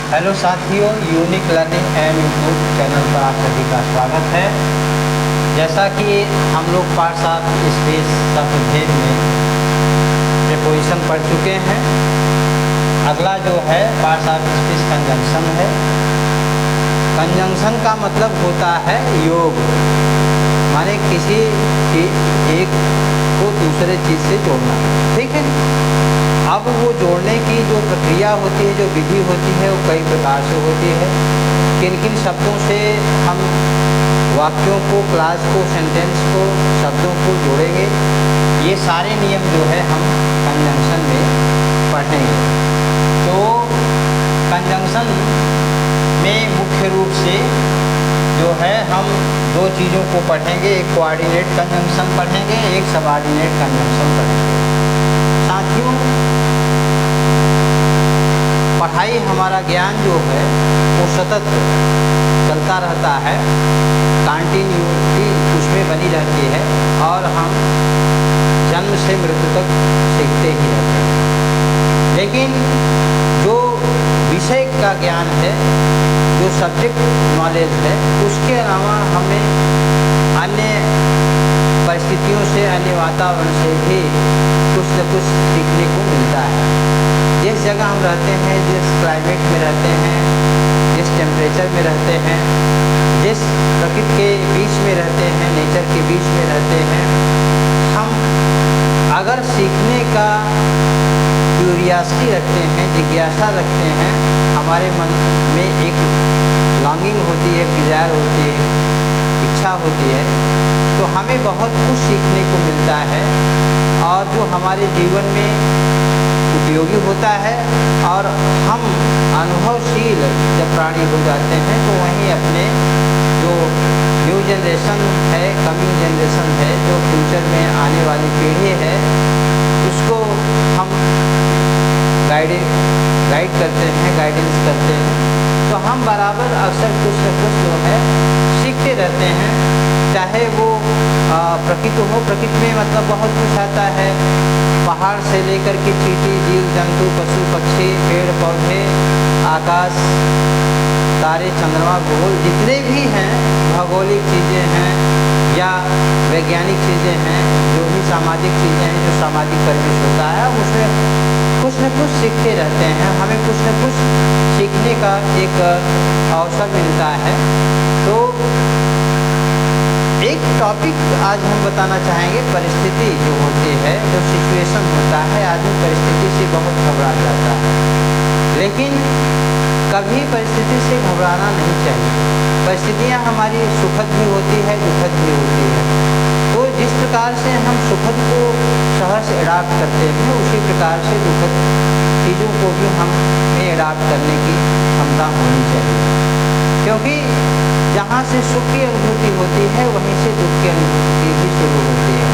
Hello साथियों, unique learning and YouTube channel पर आप सभी का स्वागत है। जैसा कि हम लोग पार्ट्स ऑफ स्पीच शब्दभेद में प्रीपोजिशन पढ़ चुके हैं। अगला जो है पार्ट्स ऑफ स्पीच कंजंक्शन है। कंजंक्शन का मतलब होता है योग, माने किसी एक को दूसरे चीज़ से जोड़ना, ठीक है। अब वो जोड़ने की जो प्रक्रिया होती है, जो विधि होती है, वो कई प्रकार से होती है। किन किन शब्दों से हम वाक्यों को, क्लास को, सेंटेंस को, शब्दों को जोड़ेंगे, ये सारे नियम जो है हम कंजंक्शन में पढ़ेंगे। तो कंजंक्शन में मुख्य रूप से जो है हम दो चीज़ों को पढ़ेंगे। एक कोऑर्डिनेट कंजंक्शन पढ़ेंगे, एक सबऑर्डिनेट कंजंक्शन पढ़ेंगे। साथियों, पढ़ाई, हमारा ज्ञान जो है वो सतत चलता रहता है, कंटिन्यूटी उसमें बनी रहती है और हम जन्म से मृत्यु तक सीखते ही रहते हैं। लेकिन जो विषय का ज्ञान है, जो सब्जेक्ट नॉलेज है, उसके अलावा हमें अन्य परिस्थितियों से, अन्य वातावरण से भी कुछ न कुछ सीखने को मिलता है। जिस जगह हम रहते हैं, जिस क्लाइमेट में रहते हैं, जिस टेम्परेचर में रहते हैं, जिस प्रकृति के बीच में रहते हैं, नेचर के बीच में रहते हैं, हम अगर सीखने का क्यूरियासिटी रखते हैं, जिज्ञासा रखते हैं, हमारे मन में एक लॉन्गिंग होती है, डिज़ायर होती है, इच्छा होती है, तो हमें बहुत कुछ सीखने को मिलता है और जो हमारे जीवन में उपयोगी होता है। और हम अनुभवशील जब प्राणी हो जाते हैं तो वहीं अपने जो न्यू जनरेशन है, कमिंग जनरेशन है, जो फ्यूचर में आने वाली पीढ़ी है, उसको हम गाइड करते हैं, गाइडेंस करते हैं। तो हम बराबर अक्सर कुछ न कुछ जो है सीखते रहते हैं। चाहे वो प्रकृति हो, प्रकृति में मतलब बहुत कुछ आता है, पहाड़ से लेकर के चींटी, जीव जंतु, पशु पक्षी, पेड़ पौधे, आकाश, तारे, चंद्रमा, भूगोल, जितने भी हैं, भौगोलिक चीज़ें हैं या वैज्ञानिक चीज़ें हैं, जो भी सामाजिक चीज़ें हैं, जो सामाजिक परिवेश होता है, उसमें कुछ न कुछ सीखते रहते हैं। हमें कुछ न कुछ सीखने का एक अवसर मिलता है। तो एक टॉपिक आज हम बताना चाहेंगे, परिस्थिति जो होती है, जो सिचुएशन होता है, आदमी परिस्थिति से बहुत घबरा जाता है, लेकिन कभी परिस्थिति से घबराना नहीं चाहिए। परिस्थितियाँ हमारी सुखद भी होती है, दुखद भी होती है। तो जिस प्रकार से हम सुखद को सहज एडाप्ट करते हैं, उसी प्रकार से दुखद चीज़ों को भी हमें एडाप्ट करने की क्षमता होनी चाहिए। क्योंकि जहाँ से सुख की अनुभूति होती है, वहीं से दुख की अनुभूति भी शुरू होती है।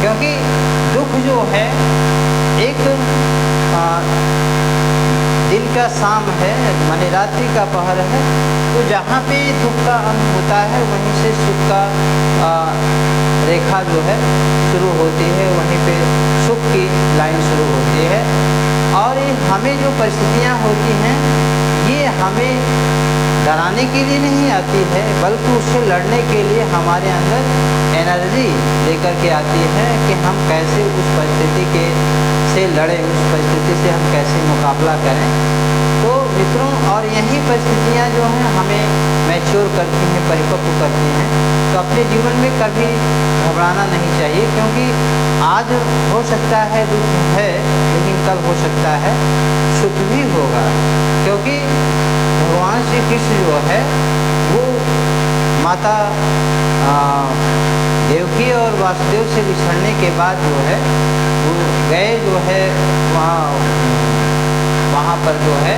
क्योंकि दुख जो है एक दिन का शाम है, माने रात्रि का पहर है, तो जहाँ पे दुख का अंत होता है, वहीं से सुख का रेखा जो है शुरू होती है, वहीं पे सुख की लाइन शुरू होती है। और ये हमें जो परिस्थितियाँ होती हैं, ये हमें डराने के लिए नहीं आती है, बल्कि उससे लड़ने के लिए हमारे अंदर एनर्जी लेकर के आती है कि हम कैसे उस परिस्थिति के से लड़ें, उस परिस्थिति से हम कैसे मुकाबला करें। तो मित्रों, और यही परिस्थितियाँ जो हैं हमें मैच्योर करती हैं, परिपक्व करती हैं। तो अपने जीवन में कभी घबराना नहीं चाहिए, क्योंकि आज हो सकता है दुख है, लेकिन कल हो सकता है सुख भी होगा। क्योंकि भगवान श्री कृष्ण जो है वो माता देवकी और वासुदेव से बिछड़ने के बाद जो है वो गए जो है वहाँ पर जो है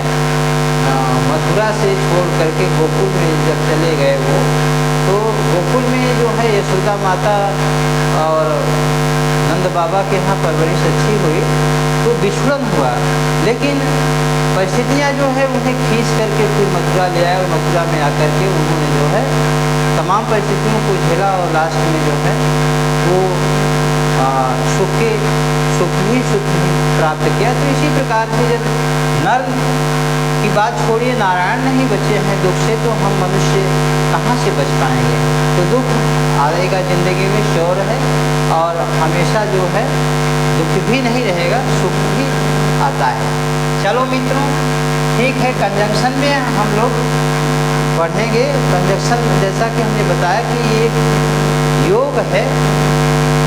मथुरा से छोड़ करके गोकुल में जब चले गए वो, तो गोकुल में जो है यशोदा माता और नंद बाबा के यहाँ परवरिश अच्छी हुई, तो विछुड़न हुआ। लेकिन परिस्थितियाँ जो है उन्हें खींच करके फिर मथुरा ले आए, और मथुरा में आकर के उन्होंने जो है तमाम परिस्थितियों को झेला और लास्ट में जो है वो सुख ही प्राप्त किया। तो इसी प्रकार से जब नर की बात छोड़िए, नारायण नहीं बचे हैं दुख से, तो हम मनुष्य कहाँ से बच पाएंगे। तो दुख आएगा ज़िंदगी में, श्योर है, और हमेशा जो है दुख भी नहीं रहेगा, सुख भी आता है। चलो मित्रों, ठीक है, कंजंक्शन में हम लोग पढ़ेंगे। कंजंक्शन जैसा कि हमने बताया कि ये योग है,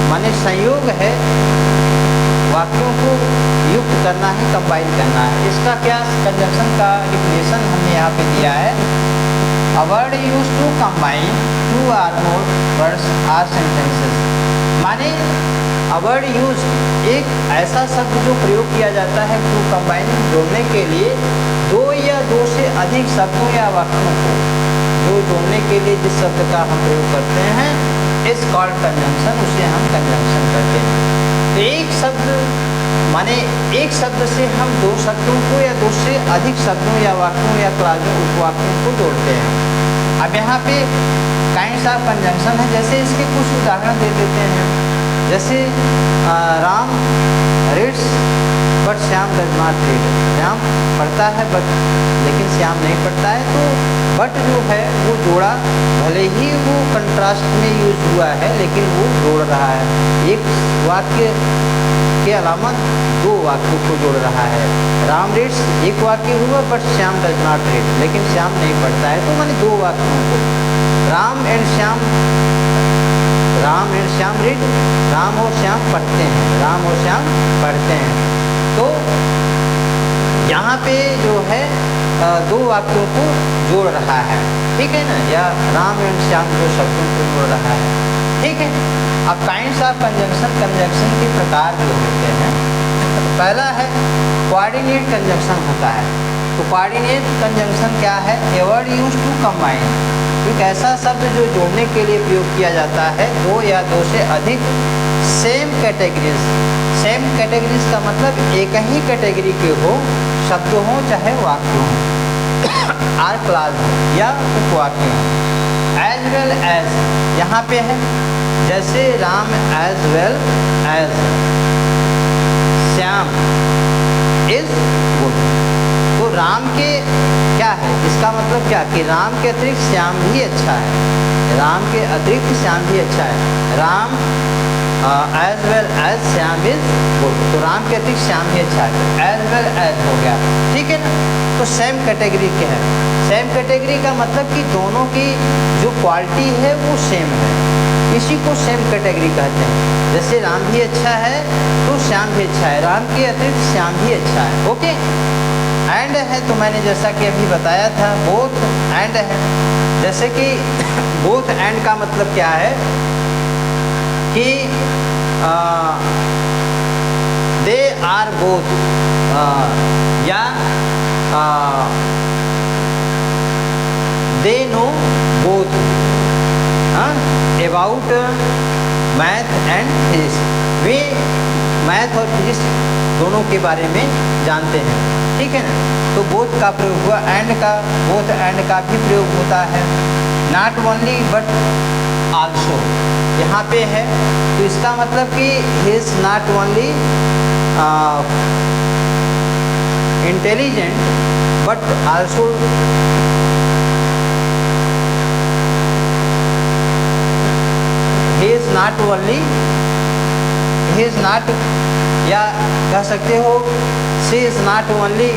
माने संयोग है, वाक्यों को युक्त करना है, कंबाइन करना है। इसका क्या कंजंक्शन का डिफिनेशन हमने यहाँ पे दिया है। A word use to combine two or more words or sentences, माने अ वर्ड यूज एक ऐसा शब्द जो प्रयोग किया जाता है टू कंबाइन जोड़ने के लिए दो या दो से अधिक शब्दों या वाक्यों को जो जोड़ने के लिए जिस शब्द का हम प्रयोग करते हैं इस कॉल्ड कंजंक्शन, उसे हम कंजंक्शन कहते हैं। तो एक शब्द माने एक शब्द से हम दो शब्दों को या दो से अधिक शब्दों या वाक्यों या क्लासों उपवाक्यों को जोड़ते हैं। अब यहाँ पे काइंड्स ऑफ कंजंक्शन है, जैसे इसके कुछ उदाहरण दे देते हैं। जैसे Ram reads but Shyam does not read, Shyam पढ़ता है बट लेकिन श्याम नहीं पढ़ता है। तो बट जो है वो जोड़ा, भले ही वो कंट्रास्ट में यूज हुआ है लेकिन वो जोड़ रहा है। एक वाक्य के अलावा दो वाक्यों को जोड़ रहा है। राम रीड्स एक वाक्य हुआ but Shyam does not read, लेकिन श्याम नहीं पढ़ता है, तो मैंने दो वाक्यों को राम एंड श्याम रीड, राम और श्याम पढ़ते हैं, राम और श्याम पढ़ते हैं। तो यहाँ पे जो है दो वाक्यों को जोड़ रहा है, ठीक है ना, या राम एंड श्याम दो शब्दों को जोड़ रहा है, ठीक है। अब काइंड्स ऑफ कंजंक्शन, कंजंक्शन के प्रकार जो होते हैं, पहला है कोऑर्डिनेट कंजंक्शन होता है। तो कोऑर्डिनेट कंजंक्शन क्या है? A word use to combine, एक ऐसा शब्द जो जोड़ने के लिए प्रयोग किया जाता है दो या दो से अधिक सेम कैटेगरीज। सेम कैटेगरीज का मतलब एक ही कैटेगरी के हो, शब्द हो चाहे वाक्य हो, आर क्लास हो या उपवाक्य हो। एज वेल एज यहाँ पे है, जैसे Ram as well as Shyam is good. तो राम के क्या है, इसका मतलब क्या कि राम के अतिरिक्त श्याम भी अच्छा है, राम के अतिरिक्त श्याम भी अच्छा है। Ram as well as Shyam is good, तो राम के अतिरिक्त श्याम भी अच्छा है, एज वेल एज हो गया, ठीक है ना। तो सेम कैटेगरी के है। सेम कैटेगरी का मतलब कि दोनों की जो क्वालिटी है वो सेम है, इसी को सेम कैटेगरी कहते हैं। जैसे राम भी अच्छा है तो श्याम भी अच्छा है, राम के अतिरिक्त श्याम भी अच्छा है, ओके। एंड है तो मैंने जैसा कि अभी बताया था बोथ एंड है, जैसे कि बोथ एंड का मतलब क्या है कि दे आर बोथ, या they know both about math and physics, way math और फिजिक्स दोनों के बारे में जानते हैं, ठीक है ना। तो बोथ का प्रयोग हुआ, एंड का, बोथ एंड का भी प्रयोग होता है। नॉट ओनली बट आल्सो यहाँ पे है, तो इसका मतलब कि he is not only intelligent but also he is not only, he is not, या कह सकते हो she is not only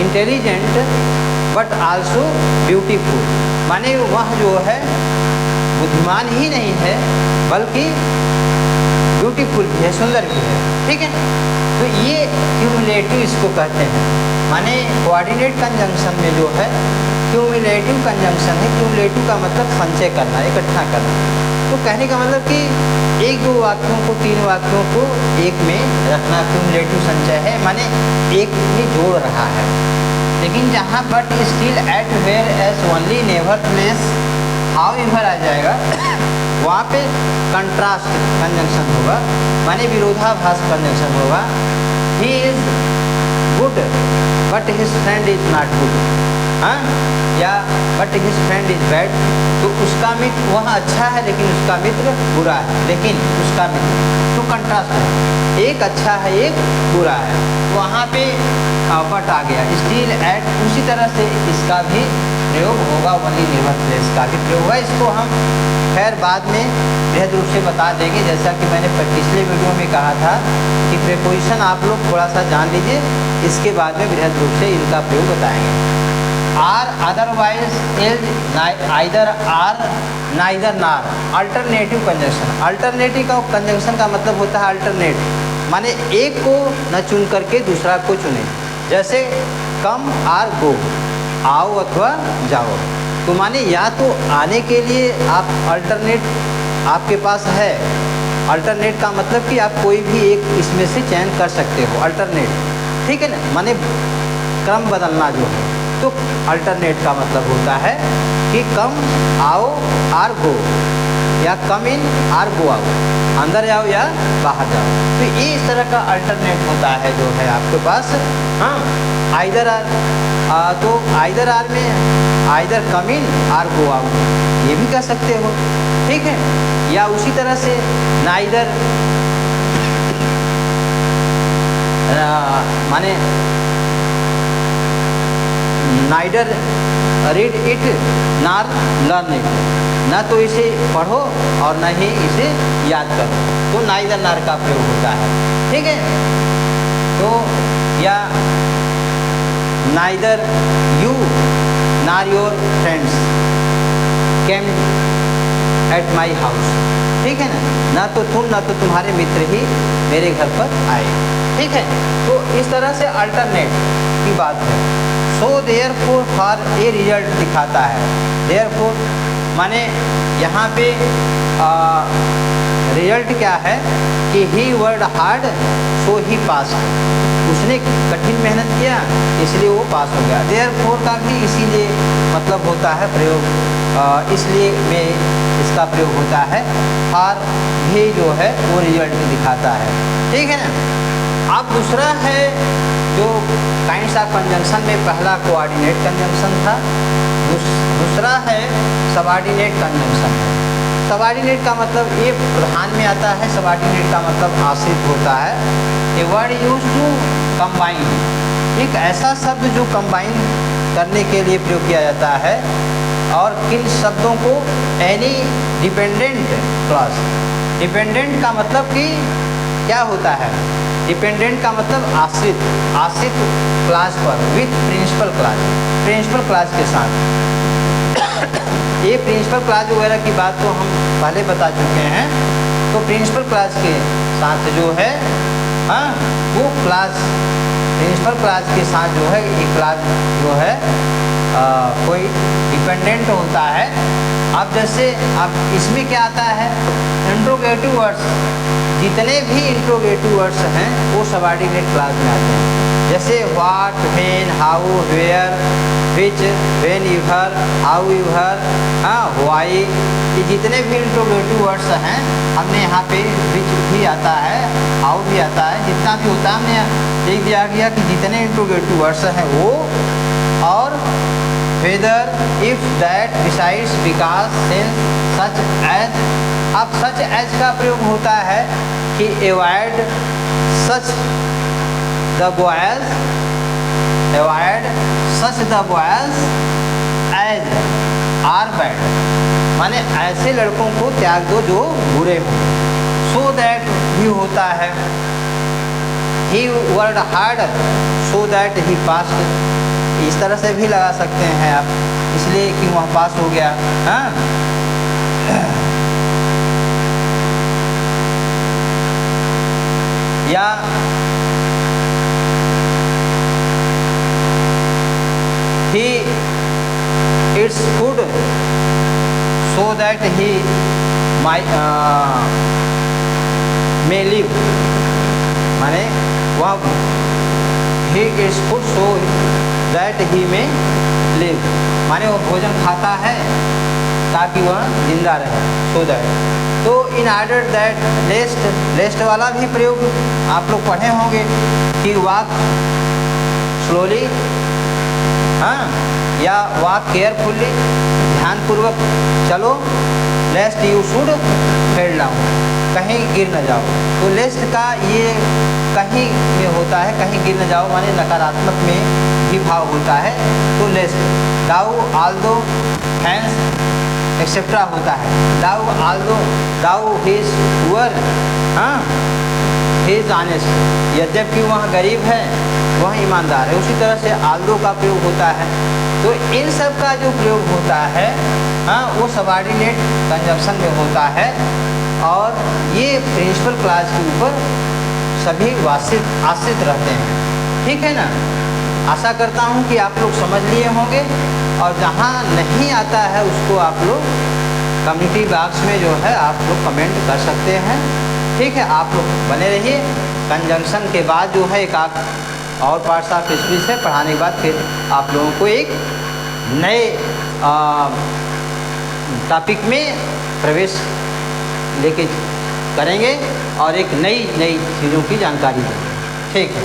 intelligent but also beautiful, माने वह जो है बुद्धिमान ही नहीं है बल्कि ब्यूटीफुल भी है, सुंदर भी है, ठीक है। तो ये क्यूमुलेटिव इसको कहते हैं, माने कोऑर्डिनेट कंजंक्शन में जो है क्यूमुलेटिव कंजंक्शन है। क्यूमुलेटिव का मतलब संचय करना, इकट्ठा करना। तो कहने का मतलब कि एक दो वाक्यों को, तीन वाक्यों को एक में रखना क्यूमुलेटिव संचय है, माने एक में जोड़ रहा है। लेकिन जहाँ but still yet whereas only nevertheless however आ जाएगा वहाँ पे कंट्रास्ट कंजंक्शन होगा, माने विरोधाभास कंजंक्शन होगा। He is good but his friend is not good, हाँ, या but his friend is bad, तो उसका मित्र वह अच्छा है लेकिन उसका मित्र बुरा है, लेकिन उसका मित्र, तो कंट्रास्ट है। एक अच्छा है एक बुरा है, वहाँ पे बट आ गया। स्टिल एट, उसी तरह से इसका भी प्रयोग होगा, ओनली नेवर प्लेस का भी प्रयोग होगा। इसको हम खैर बाद में बृहद रूप से बता देंगे, जैसा कि मैंने पिछले वीडियो में कहा था कि प्रीपोजिशन आप लोग थोड़ा सा जान लीजिए, इसके बाद में बृहद रूप से इनका प्रयोग बताएंगे। Or otherwise as, either or neither nor, alternative conjunction. Alternative का कंजंक्शन का मतलब होता है अल्टरनेट, माने एक को न चुन करके दूसरा को चुने। जैसे कम आर गो, आओ अथवा जाओ, तो माने या तो आने के लिए आप अल्टरनेट आपके पास है। अल्टरनेट का मतलब कि आप कोई भी एक इसमें से चयन कर सकते हो, अल्टरनेट, ठीक है ना, माने क्रम बदलना जो है। तो अल्टरनेट का मतलब होता है कि कम आओ आर गो, या कम इन आर गो आउट, अंदर जाओ या बाहर जाओ। तो ये इस तरह का अल्टरनेट होता है जो है आपके पास। हाँ, आइदर आर, तो आइदर आर में either come in are go out ये भी कह सकते हो, ठीक है। या उसी तरह से नाइदर, माने नाइदर रीड इट नार लर्न इट, ना तो इसे पढ़ो और न ही इसे याद करो, तो नाइदर नार का प्रयोग होता है, ठीक है। तो या neither you nor your friends came at my house, ठीक है ना तो तुम ना तो तुम्हारे मित्र ही मेरे घर पर आए, ठीक है। तो इस तरह से अल्टरनेट की बात है। So therefore for a result दिखाता है। देयरफॉर माने यहाँ पे रिजल्ट क्या है कि ही वर्ड हार्ड सो ही पास, उसने कठिन मेहनत किया इसलिए वो पास हो गया। देयरफॉर का भी इसीलिए मतलब होता है प्रयोग, इसलिए में इसका प्रयोग होता है। फॉर भी जो है वो रिजल्ट दिखाता है, ठीक है ना। अब दूसरा है जो काइंड्स ऑफ कंजंक्शन में पहला कोऑर्डिनेट कंजंक्शन था, दूसरा है सबऑर्डिनेट कंजंक्शन। सबऑर्डिनेट का मतलब ये प्रधान में आता है, सबऑर्डिनेट का मतलब आश्रित होता है। A word use to combine, एक ऐसा शब्द जो कंबाइन करने के लिए प्रयोग किया जाता है। और किन शब्दों को, एनी डिपेंडेंट क्लॉज। डिपेंडेंट का मतलब कि क्या होता है, डिपेंडेंट का मतलब आश्रित, आश्रित क्लास पर, with principal class, principal class के साथ। ये प्रिंसिपल क्लास वगैरह की बात तो हम पहले बता चुके हैं। तो प्रिंसिपल क्लास के साथ जो है, हाँ, वो क्लास प्रिंसिपल क्लास के साथ जो है एक क्लास जो है कोई डिपेंडेंट होता है। अब जैसे अब इसमें क्या आता है, इंट्रोगेटिव वर्ड्स, जितने भी इंट्रोगेटिव वर्ड्स हैं वो सबऑर्डिनेट क्लास में आते हैं। जैसे what, when, how, where, which, whenever, however, हाँ, व्हाई, ये जितने भी इंट्रोगेटिव वर्ड्स हैं हमने यहाँ पे विच भी आता है, हाउ भी आता है, जितना भी होता है हमने लिख दिया गया कि जितने इंट्रोगेटिव वर्ड्स हैं वो, और whether, if, that, besides, because, since, such as. अब सच एज का प्रयोग होता है कि avoid such the boys, avoid such the boys as are bad, माने ऐसे लड़कों को त्याग दो जो बुरे हों। सो दैट भी होता है, he worked hard so that he passed, इस तरह से भी लगा सकते हैं आप, इसलिए कि वह पास हो गया। हाँ, या he eats food so that he may live, माने वह he eats food so that he may live, माने वो भोजन खाता है ताकि वह जिंदा रहे, so that। तो इन ऑर्डर दैट, लेस्ट, लेस्ट वाला भी प्रयोग आप लोग पढ़े होंगे कि वॉक स्लोली, हाँ, या वॉक केयरफुली, ध्यानपूर्वक चलो, लेस्ट यू शुड फेल डाउन, कहीं गिर न जाओ। तो लेस्ट का ये कहीं में होता है, कहीं गिर न जाओ माने नकारात्मक में भी भाव होता है। तो लेस्ट दाउ आल्दो हैंस एक्सेट्रा होता है। दाउ आल्दो दाउ हिज पुअर, हाँ हिज ऑनेस्ट, यद्यपि वह गरीब है वह ईमानदार है। उसी तरह से आल्दो का प्रयोग होता है। तो इन सब का जो प्रयोग होता है हाँ वो सबऑर्डिनेट कंजंक्शन में होता है और ये प्रिंसिपल क्लॉज के ऊपर सभी आश्रित रहते हैं। ठीक है ना। आशा करता हूँ कि आप लोग समझ लिए होंगे और जहाँ नहीं आता है उसको आप लोग कम्युनिटी बॉक्स में जो है आप लोग कमेंट कर सकते हैं। ठीक है, आप लोग बने रहिए। कंजंक्शन के बाद जो है एक और पार्ट्स ऑफ स्पीच है, पढ़ाने के बाद फिर आप लोगों को एक नए टॉपिक में प्रवेश लेके करेंगे और एक नई चीज़ों की जानकारी देंगे। ठीक है।